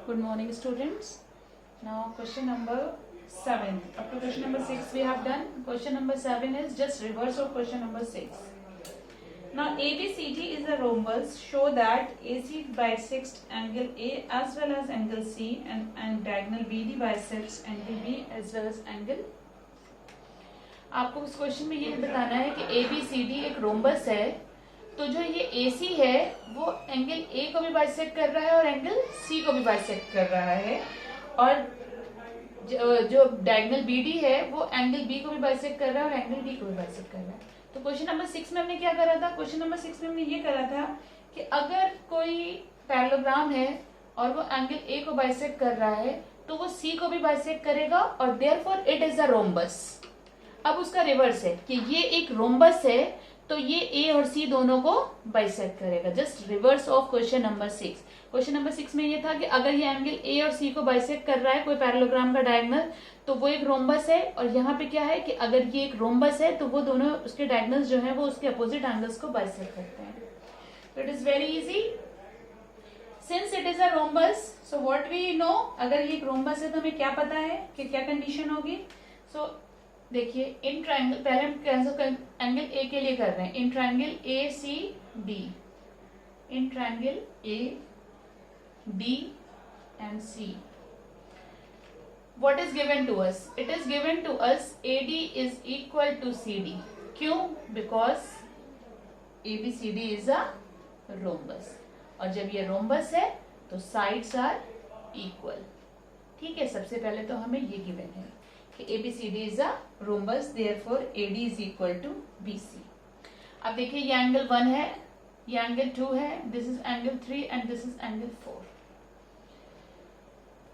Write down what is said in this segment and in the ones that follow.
Good morning, students. Now, question number 7. Up to question number 6 we have done. Question number 7 is just reverse of question number 6. Now, ABCD is a rhombus. Show that AC bisects angle A as well as angle C and diagonal BD bisects angle B as well as angle. आपको इस question में ये बताना है कि ABCD एक rhombus है, तो जो ये AC है वो एंगल A को भी बाइसेक्ट कर रहा है और एंगल C को भी बाइसेक्ट कर रहा है, और जो डायगोनल BD है वो एंगल B को भी बाइसेक्ट कर रहा है और एंगल D को भी बाइसेक्ट कर रहा है। तो क्वेश्चन नंबर 6 में हमने क्या करा था? क्वेश्चन नंबर 6 में हमने ये करा था कि अगर कोई पैरेललोग्राम है और वो एंगल A को बाइसेक्ट कर रहा है तो वो C को भी बाइसेक्ट करेगा और therefore it is a rhombus. अब उसका रिवर्स है कि ये एक रोम्बस है तो ये A और C दोनों को बाइसेक्ट करेगा। Just reverse of question number 6। Question number 6 में ये था कि अगर ये एंगल A और C को बाइसेक्ट कर रहा है कोई पैरेललोग्राम का डायगोनल तो वो एक रोम्बस है, और यहाँ पे क्या है कि अगर ये एक रोम्बस है तो वो दोनों उसके डायगोनल्स जो है वो उसके अपोजिट एंगल्स को बाइसेक्ट करते हैं। तो it is very easy since it is a rhombus. So what we know, अगर ये एक रोम्बस है तो हमें क्या पता है कि क्या कंडीशन होगी। सो देखिए, इन ट्रायंगल, पहले हम एंगल ए के लिए कर रहे हैं। In triangle A C D, in triangle A D and C, what is given to us? It is given to us AD is equal to CD। क्यों? Because ABCD is a rhombus, और जब ये rhombus है तो sides are equal. ठीक है, सबसे पहले तो हमें ये गिवन है कि ABCD is a rhombus, therefore AD is equal to BC। अब देखिए, ये एंगल 1 है, ये एंगल 2 है, this is angle 3 and this is angle 4।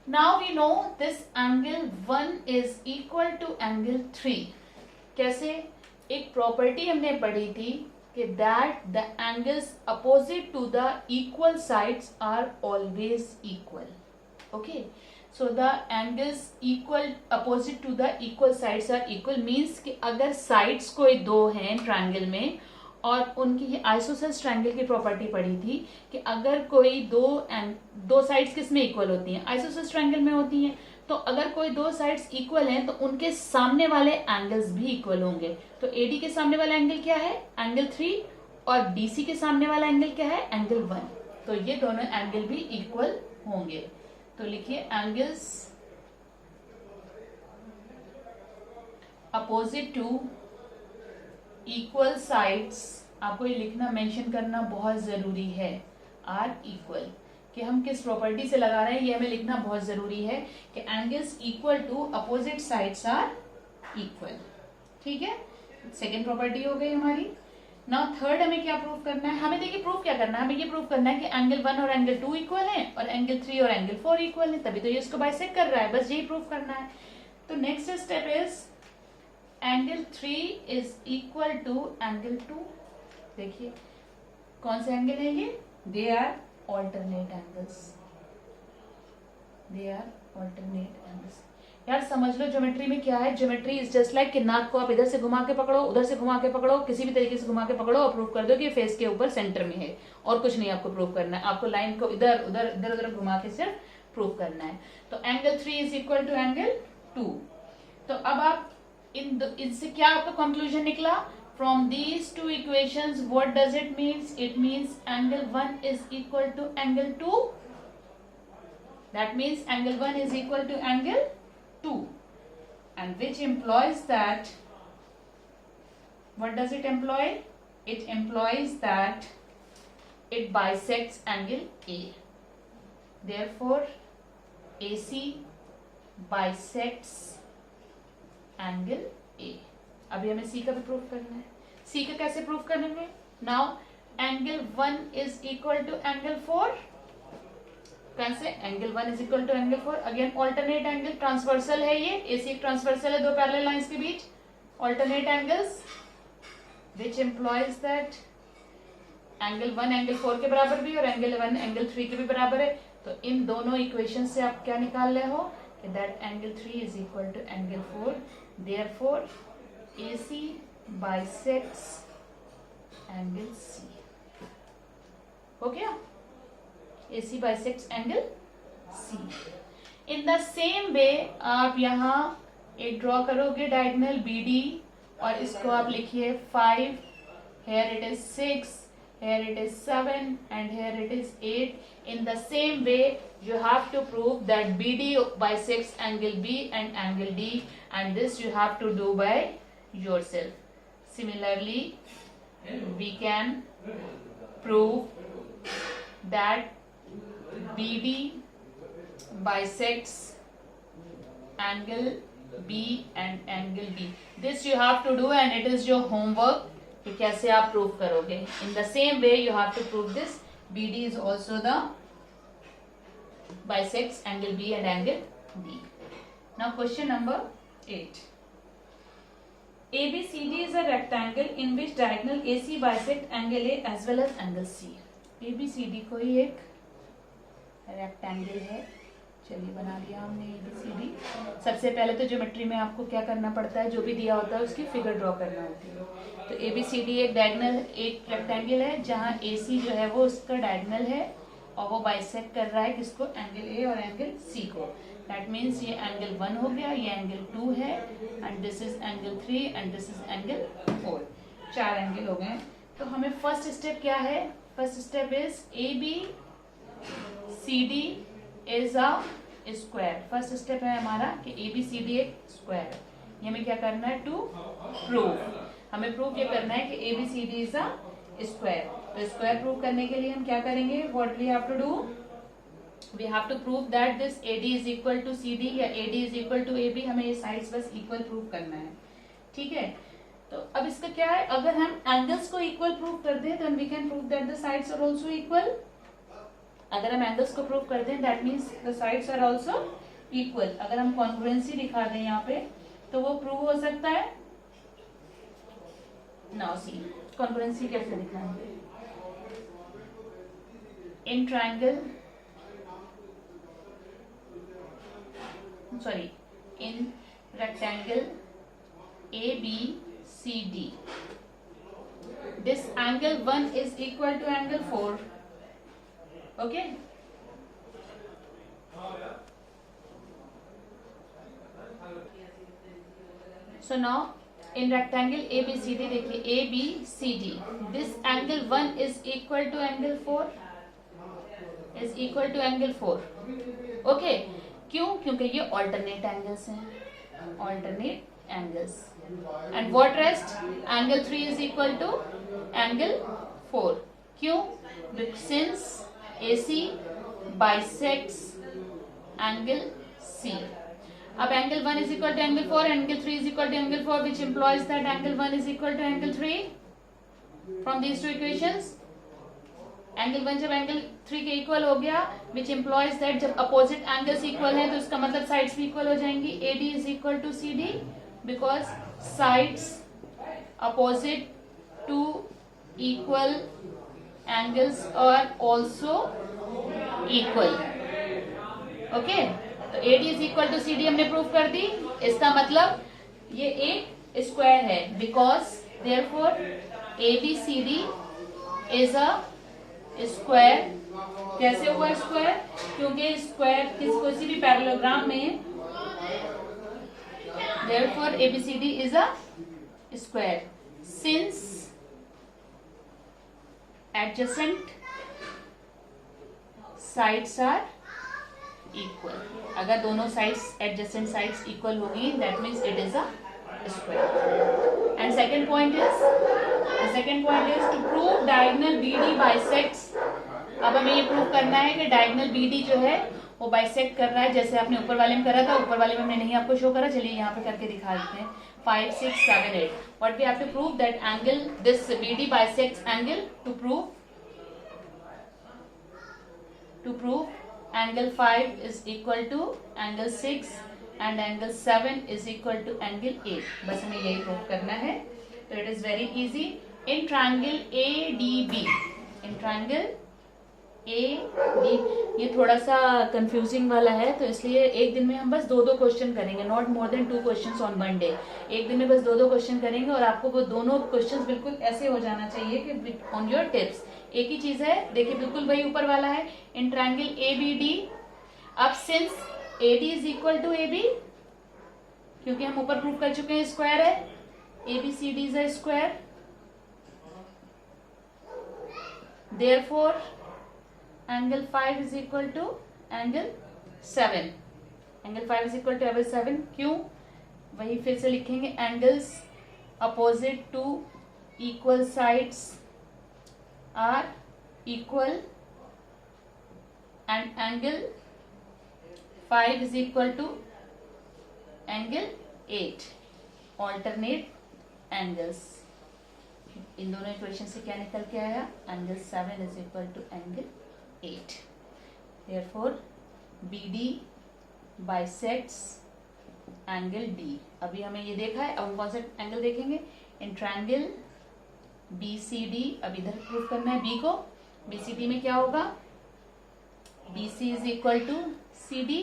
Now we know this angle 1 is equal to angle 3। कैसे? एक प्रॉपर्टी हमने पढ़ी थी कि that the angles opposite to the equal sides are always equal. Okay, so the angles equal opposite to the equal sides are equal means कि अगर sides कोई दो हैं ट्रायंगल में, और उनकी ये आइसोसेलेस ट्रायंगल की प्रॉपर्टी पड़ी थी कि अगर कोई दो साइड्स किस में इक्वल होती हैं? आइसोसेलेस ट्रायंगल में होती हैं। तो अगर कोई दो साइड्स इक्वल हैं तो उनके सामने वाले एंगल्स भी इक्वल होंगे। तो AD के सामने वाला एंगल क्या है? एंगल 3, और DC के सामने वाला एंगल क्या है? एंगल 1। तो ये दोनों एंगल भी इक्वल होंगे। तो लिखिए, angles opposite to equal sides, आपको ये लिखना, मेंशन करना बहुत जरूरी है, आर इक्वल। कि हम किस प्रॉपर्टी से लगा रहे हैं ये हमें लिखना बहुत जरूरी है कि angles equal to opposite sides are equal. ठीक है, सेकेंड प्रॉपर्टी हो गई हमारी। नाउ थर्ड हमें क्या प्रूव करना है? हमें देखिए प्रूव क्या करना है, हमें ये प्रूव करना है कि एंगल 1 और एंगल 2 इक्वल है और एंगल 3 और एंगल 4 इक्वल है, तभी तो ये इसको बाइसेक्ट कर रहा है। बस यही प्रूव करना है। तो next step is angle 3 is equal to angle 2। देखिए कौन से एंगल है ये? They are alternate angles, they are alternate angles. यार समझ लो ज्योमेट्री में क्या है। ज्योमेट्री इज जस्ट लाइक कि नाक को आप इधर से घुमा के पकड़ो, उधर से घुमा के पकड़ो, किसी भी तरीके से घुमा के पकड़ो और प्रूव कर दो कि फेस के ऊपर सेंटर में है, और कुछ नहीं आपको प्रूव करना है। आपको लाइन को इधर उधर इधर उधर घुमा के सिर्फ प्रूव करना है। तो angle 3 is equal to angle 2। तो अब आप इनसे क्या आपका कंक्लूजन निकला? From these two equations what does it means? It means angle 1 is equal to angle 2। That means angle 1 is equal to angle 2, and which implies that, what does it employ? It implies that it bisects angle A. Therefore AC bisects angle A. अभी हमें C का भी proof करना है। C का कैसे proof करेंगे? Now angle 1 is equal to angle 4। कैसे? Angle 1 is equal to angle 4। Again alternate angle, transversal है ये, AC एक ट्रांसवर्सल है दो पैरेलल लाइंस के बीच। Alternate angles which employs that angle 1 angle 4 के बराबर भी और एंगल 1 एंगल 3 के भी बराबर है। तो इन दोनों इक्वेशन से आप क्या निकाल रहे हो कि that angle 3 is equal to angle 4, therefore AC bisects angle C। हो गया? AC bisects angle C. In the same way आप यहाँ एक ड्रॉ करोगे डायगोनल बी डी, और इसको आप लिखिए 5, here it is 6, here it is 7, and here it is 8. In the same way you have to prove that BD bisects angle B and angle D, and this you have to do by yourself. Similarly, we can prove that BD bisects angle B and angle D. This you have to do, and it is your homework कि कैसे आप prove करोगे. In the same way you have to prove this. B D is also the bisects angle B and angle D. Now question number 8. ABCD is a rectangle in which diagonal AC bisect angle A as well as angle C. ABCD कोई एक rectangle है. चलिए बना लिया हमने ABCD. सबसे पहले तो ज्योमेट्री में आपको क्या करना पड़ता है, जो भी दिया होता है उसकी फिगर ड्रॉ करना होती है. तो ABCD एक डायगोनल एक रेक्टेंगल है जहां AC जो है वो उसका डायगोनल है और वो बाइसेक्ट कर रहा है किसको, एंगल A और एंगल C को. दैट मीन्स ये एंगल 1 हो गया, ये एंगल 2 है, and this is angle 3 and this is angle 4. 4 angle हो गए. तो हमें फर्स्ट स्टेप क्या है, first step is ABCD is a square. First step है हमारा कि ABCD एक स्क्वायर है. ये हमें क्या करना है, टू प्रूव. हमें प्रूव ये करना है कि ABCD इज अ स्क्वायर. तो स्क्वायर प्रूव करने के लिए हम क्या करेंगे, what we have to do, we have to prove that this AD is equal to CD या AD is equal to AB. हमें ये साइड्स बस इक्वल प्रूव करना है. ठीक है. तो अब इसका क्या है, अगर हम एंगल्स को इक्वल प्रूव कर दें then we can prove that the sides are also equal. अगर हम एंगल्स को प्रूव कर दें that means the sides are also equal. अगर हम कॉन्ग्रुएंसी दिखा दें यहाँ पे तो वो प्रूव हो सकता है. नाउ सी कॉन्ग्रुएंसी कैसे दिखाएंगे. In triangle, sorry, in rectangle ABCD, this angle 1 is equal to angle 4. Okay. So now in rectangle ABCD देखिए ABCD, this angle 1 is equal to angle 4, is equal to angle 4. Okay. क्यों, क्योंकि ये alternate angles हैं, alternate angles. And what rest, angle 3 is equal to angle 4. क्यों, since AC bisects angle C. अब angle 1 is equal to angle 4, angle 3 is equal to angle 4, which implies that angle 1 is equal to angle 3 from these two equations. Angle 1 जब angle 3 के equal हो गया, which implies that जब opposite angles equal हैं तो इसका मतलब sides भी equal हो जाएंगी. AD is equal to CD because sides opposite to equal angles are also equal. Okay, तो AD is equal to CD हमने प्रूव कर दी. इसका मतलब ये एक स्क्वायर है because therefore ABCD is a square. कैसे हुआ स्क्वायर, क्योंकि स्क्वायर किसी भी पैरेललोग्राम में therefore ABCD is a square since adjacent sides are equal. अगर दोनों sides adjacent sides equal होगी that means it is a square. And second point is to prove diagonal BD bisects. अब हमें ये prove करना है कि डायगोनल BD जो है वो बाइसेक्ट कर रहा है, जैसे आपने ऊपर वाले में करा था. ऊपर वाले में हमने नहीं आपको शो करा, चलिए यहाँ पे करके दिखा देते हैं. 5, 6, 7, 8. What we have to prove that angle this BD bisects angle to prove angle 5 is equal to angle 6 and angle 7 is equal to angle 8. बस हमें यही प्रूव करना है. तो it is very easy. In triangle ADB, in triangle AD, ये थोड़ा सा confusing वाला है तो इसलिए एक दिन में हम बस 2 क्वेश्चन करेंगे, not more than 2 questions on one day. एक दिन में बस 2 क्वेश्चन करेंगे और आपको वो दोनों क्वेश्चंस बिल्कुल ऐसे हो जाना चाहिए कि ऑन योर टिप्स. एक ही चीज है, देखिए बिल्कुल वही ऊपर वाला है. इन ट्रायंगल ABD अब since AD is equal to AB, क्योंकि हम ऊपर प्रूव कर चुके हैं स्क्वायर है, ABCD is a square, therefore angle 5 is equal to angle 7। Angle 5 is equal to angle 7 क्यों? वही फिर से लिखेंगे, angles opposite to equal sides are equal and angle 5 is equal to angle 8, alternate angles। इन दोनों equation से क्या निकल के आया? Angle 7 is equal to angle 8। therefore BD bisects angle D। अभी हमें ये देखा है, अब हम कौन सा एंगल देखेंगे? In triangle BCD। अब इधर प्रूफ करना है B को। BCD में क्या होगा? BC is equal to CD,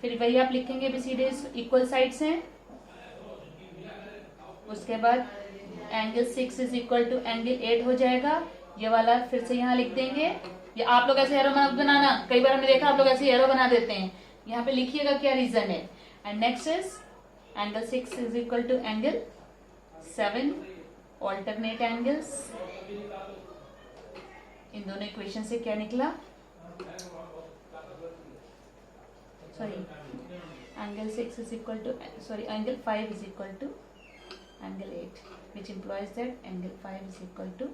फिर वही आप लिखेंगे BCD इक्वल साइड्स हैं। उसके बाद angle 6 is equal to angle 8 हो जाएगा। ये वाला फिर से यहाँ लिख देंगे। ये आप लोग ऐसे एरो मत बनाना, कई बार हमने देखा आप लोग ऐसे एरो बना देते हैं। यहाँ पे लिखिएगा क्या रीजन है। And next is angle 6 is equal to angle 7, alternate angles. इन दोनों इक्वेशन से क्या निकला? sorry angle 6 is equal to angle 5 is equal to angle 8, which implies that angle 5 is equal to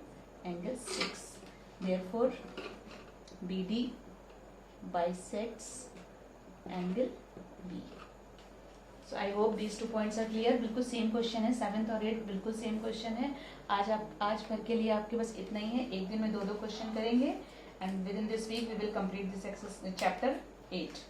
angle 6। therefore BD bisects angle B। so I hope these 2 points are clear। बिल्कुल same question है, 7th और 8th बिल्कुल same question है। आज भर के लिए आपके बस इतना ही है। एक दिन में 2-2 क्वेश्चन करेंगे and within this week we will complete this exercise chapter 8।